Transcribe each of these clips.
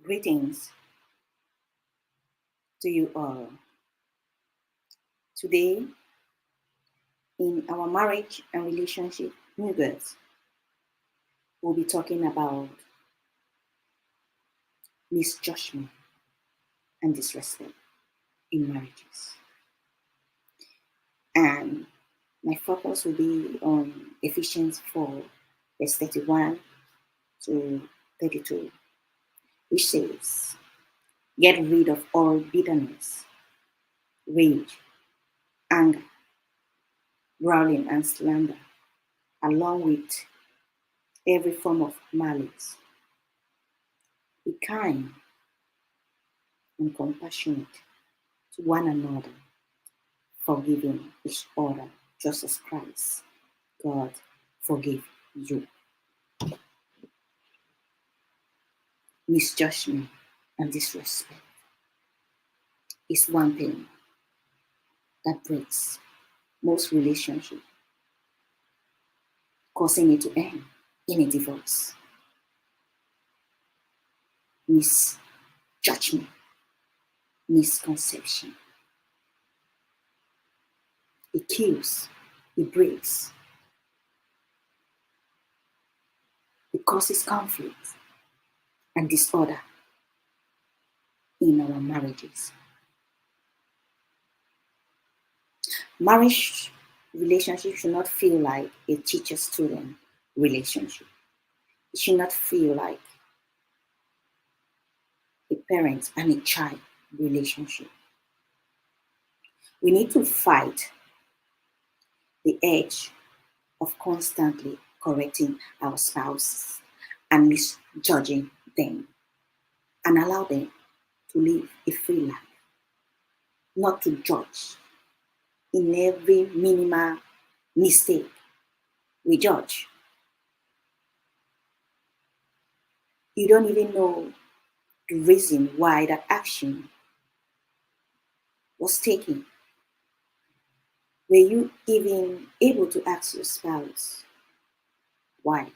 Greetings to you all. Today, in our marriage and relationship nuggets, we'll be talking about misjudgment and disrespect in marriages. And my focus will be on Ephesians 4, verse 31 to 32, which says, "Get rid of all bitterness, rage, anger, growling, and slander, along with every form of malice. Be kind and compassionate to one another, forgiving each other, just as Christ, God, forgave you." Misjudgment and disrespect is one thing that breaks most relationships, causing it to end in a divorce. Misjudgment, misconception. It kills, it breaks, it causes conflict and disorder in our marriages. Marriage relationship should not feel like a teacher-student relationship. It should not feel like a parent and a child relationship. We need to fight the edge of constantly correcting our spouses and misjudging them and allow them to live a free life, not to judge. In every minimal mistake, we judge. You don't even know the reason why that action was taken. Were you even able to ask your spouse why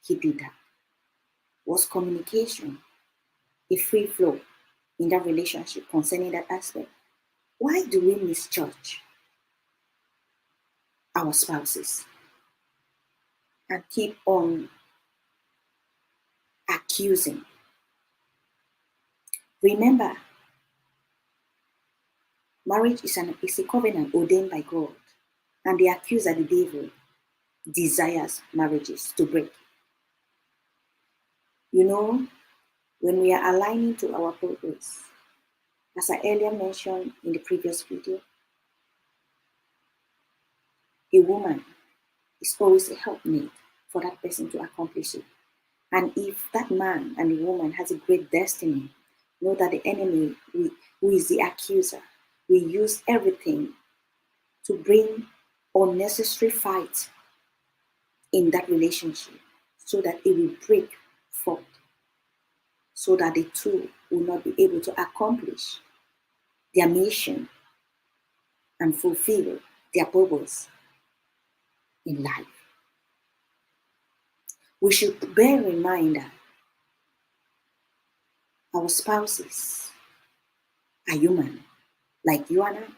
he did that? Was communication a free flow in that relationship concerning that aspect? Why do we misjudge our spouses and keep on accusing? Remember, marriage is a covenant ordained by God, and the accuser, the devil, desires marriages to break. You know, when we are aligning to our purpose, as I earlier mentioned in the previous video, a woman is always a helpmate for that person to accomplish it. And if that man and the woman has a great destiny, know that the enemy, who is the accuser, will use everything to bring unnecessary fight in that relationship so that it will break forth, so that the two will not be able to accomplish their mission and fulfill their purpose in life. We should bear in mind that our spouses are human, like you and I,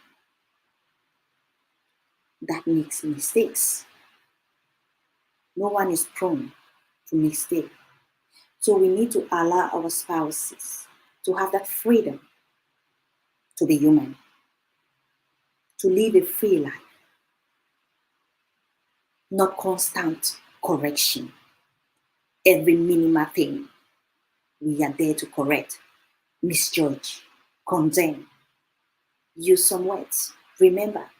that makes mistakes. No one is prone to mistake. So we need to allow our spouses to have that freedom to be human, to live a free life, not constant correction. Every minimal thing, we are there to correct, misjudge, condemn, use some words. Remember,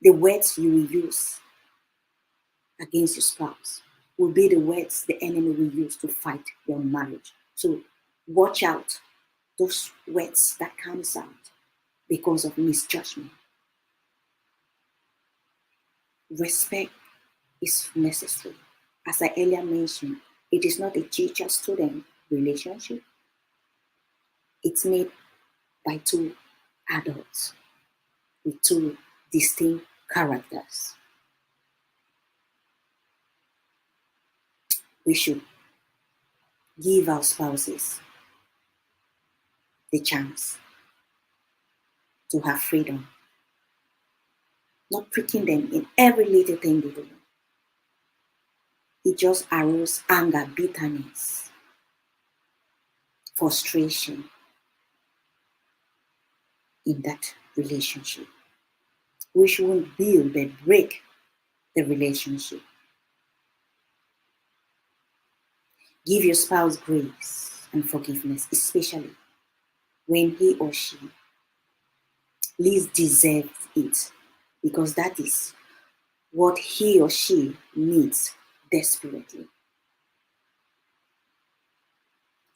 the words you will use against your spouse will be the words the enemy will use to fight your marriage. So watch out those words that comes out because of misjudgment. Respect is necessary. As I earlier mentioned, it is not a teacher-student relationship. It's made by two adults with two distinct characters. We should give our spouses the chance to have freedom, not pricking them in every little thing they do. It just arouses anger, bitterness, frustration in that relationship, which won't build but break the relationship. Give your spouse grace and forgiveness, especially when he or she least deserves it, because that is what he or she needs desperately.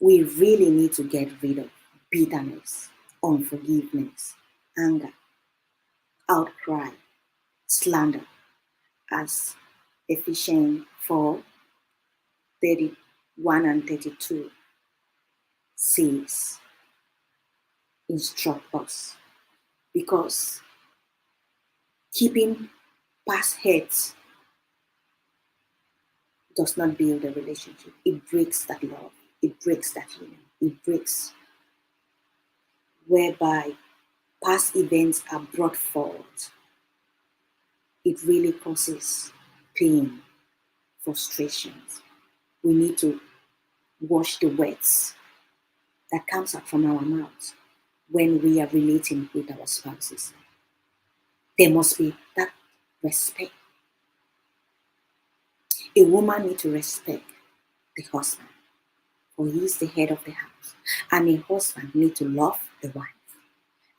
We really need to get rid of bitterness, unforgiveness, anger, outcry, slander, as Ephesians 4:31 and 32 says, instruct us. Because keeping past hurts does not build a relationship. It breaks that love. It breaks that union. It breaks whereby past events are brought forward. It really causes pain, frustrations. We need to wash the words that comes out from our mouths when we are relating with our spouses. There must be that respect. A woman needs to respect the husband, for he is the head of the house. And a husband needs to love the wife.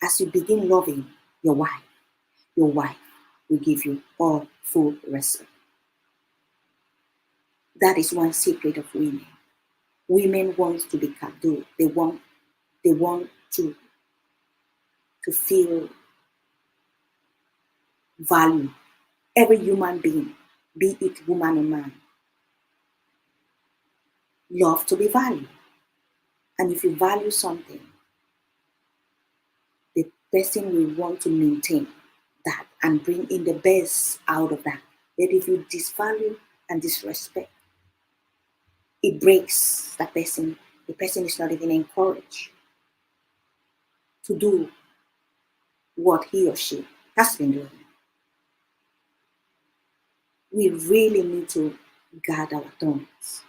As you begin loving your wife will give you all full respect. That is one secret of women. Women want to be capable. They want to feel value. Every human being, be it woman or man, love to be valued. And if you value something, the person will want to maintain that and bring in the best out of that. But if you disvalue and disrespect, it breaks that person. The person is not even encouraged to do what he or she has been doing. We really need to guard our tongues.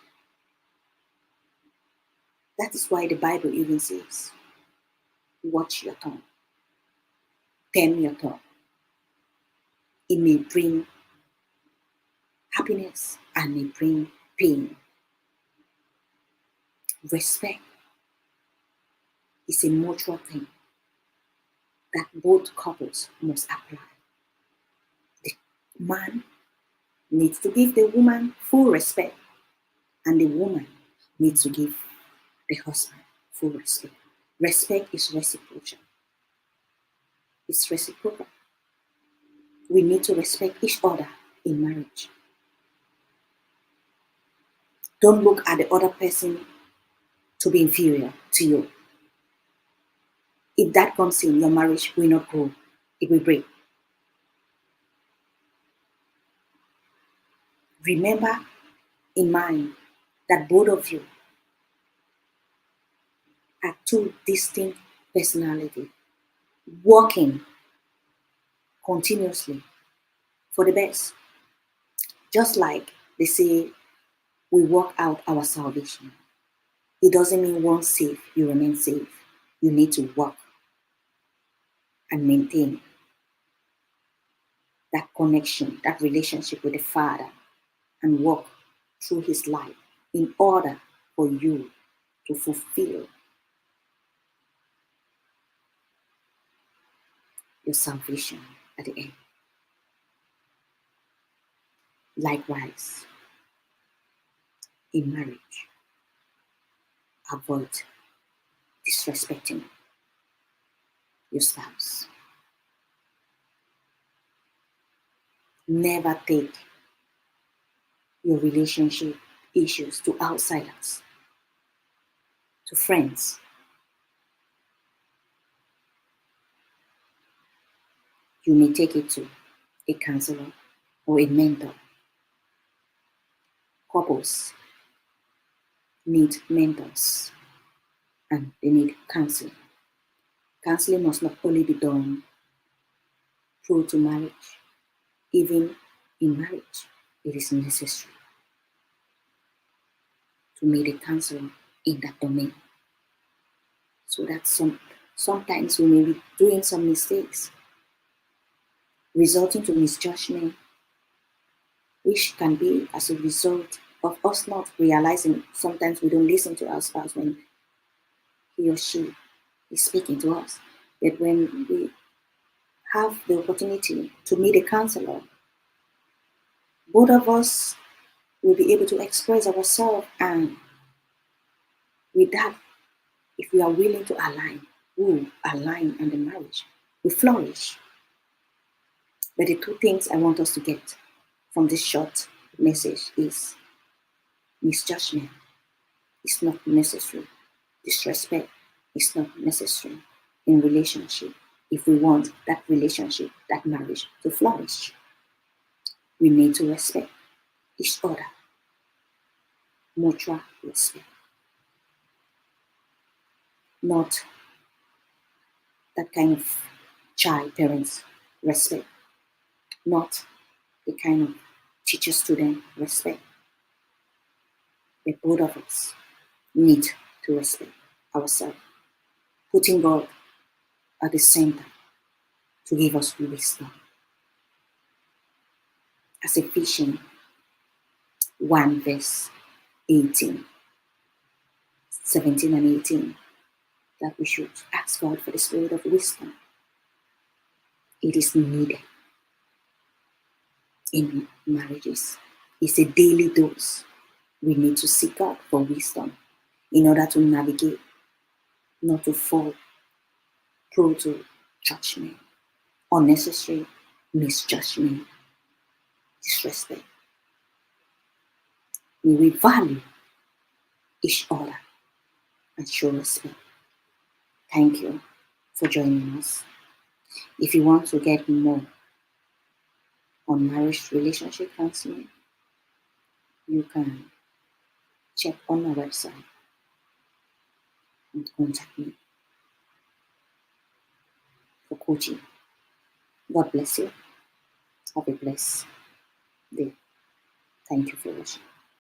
That is why the Bible even says, watch your tongue, tame your tongue. It may bring happiness and may bring pain. Respect is a mutual thing that both couples must apply. The man needs to give the woman full respect, and the woman needs to give the husband full respect. Respect is reciprocal. It's reciprocal. We need to respect each other in marriage. Don't look at the other person to be inferior to you. If that comes in, your marriage will not grow. It will break. Remember in mind that both of you are two distinct personalities working continuously for the best. Just like they say, we work out our salvation. It doesn't mean once safe, you remain safe. You need to work and maintain that connection, that relationship with the Father, and walk through His life in order for you to fulfill your salvation at the end. Likewise, in marriage, avoid disrespecting your spouse. Never take your relationship issues to outsiders, to friends. You may take it to a counselor or a mentor. Couples need mentors and they need counseling. Counseling must not only be done prior to marriage, even in marriage, it is necessary to meet a counselor in that domain. So that sometimes we may be doing some mistakes, resulting to misjudgment, which can be as a result of us not realizing sometimes we don't listen to our spouse when he or she is speaking to us. But when we have the opportunity to meet a counselor, both of us will be able to express ourselves, and with that, if we are willing to align, we will align in the marriage, we flourish. But the two things I want us to get from this short message is misjudgment is not necessary. Disrespect is not necessary in relationship. If we want that relationship, that marriage to flourish, we need to respect each other. Mutual respect. Not that kind of child-parents respect. Not the kind of teacher-student respect. But both of us need to respect ourselves, putting God at the center to give us wisdom. As Ephesians 1 verse 18, 17 and 18, that we should ask God for the spirit of wisdom. It is needed in marriages. It's a daily dose. We need to seek God for wisdom in order to navigate, not to fall prone to judgment, unnecessary misjudgment, disrespect. May we value each other and show respect. Thank you for joining us. If you want to get more on marriage relationship counseling, you can check on our website and contact me for coaching. God bless you. Have a blessed day. Thank you for watching.